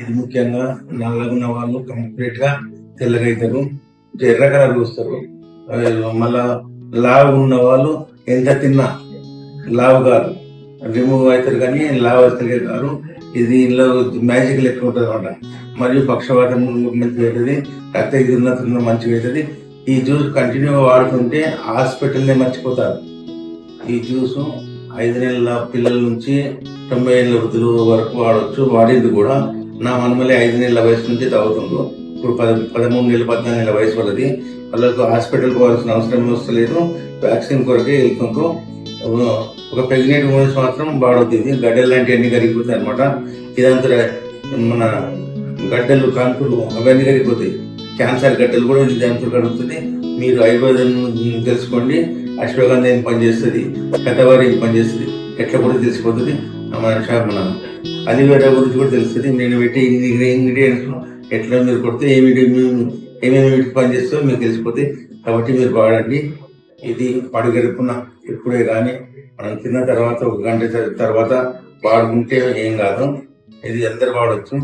ఇది ముఖ్యంగా నల్లగున్న వాళ్ళు కంప్లీట్ గా తెల్లగా అవుతారు, ఎర్ర కలర్ చూస్తారు. మళ్ళా లావు ఉన్న వాళ్ళు ఎంత తిన్నా లావు గారు రిమూవ్ అవుతారు, కానీ లావు అవుతారు గారు. ఇది ఇందులో మ్యాజిక్ లెక్క ఉంటుంది అనమాట. మరియు పక్షవాతం మంచిగా అవుతుంది, రక్త ఉన్నత మంచిగా అవుతుంది. ఈ జ్యూస్ కంటిన్యూగా వాడుతుంటే హాస్పిటల్నే మర్చిపోతారు. ఈ జ్యూస్ 5 నెలల పిల్లల నుంచి 90 ఏళ్ళ వృద్ధుల వరకు వాడవచ్చు. వాడేది కూడా నా మనమలే 5 నెలల వయసు నుంచి తాగుతుండ్రు. ఇప్పుడు 13 నెలలు 14 నెలల వయసు వాళ్ళది. వాళ్ళకు హాస్పిటల్ పోవాల్సిన అవసరం వస్తలేదు, వ్యాక్సిన్ కొరకే వెళ్తుండ్రు. ఒక ప్రెగ్నెంట్ ఉమెన్స్ మాత్రం వాడొద్దు. ఇది గడ్డలు లాంటివి అన్ని కరిగిపోతాయి అనమాట. ఇదంతా మన గడ్డలు కాన్పులు అవన్నీ కరిగిపోతాయి. క్యాన్సర్ గడ్డలు కూడా ఇది దాంతో కలుగుతుంది. మీరు ఆయుర్వేదం తెలుసుకోండి. అశ్వగంధ ఏం పనిచేస్తుంది, కథవారి ఏం పనిచేస్తుంది ఎట్లా కూడా తెలిసిపోతుంది. మన అలివేరా గురించి కూడా తెలుస్తుంది. నేను పెట్టి ఇంగ్రీడియంట్స్ ఎట్లా మీరు కొడితే ఏమేమి వీటికి పనిచేస్తుందో మీకు తెలిసిపోతాయి. కాబట్టి మీరు వాడండి. ఇది పడుగడుపున ఎప్పుడే కానీ మనం తిన్న తర్వాత 1 గంట తర్వాత వాడుకుంటే ఏం కాదు. ఇది అందరు వాడవచ్చు.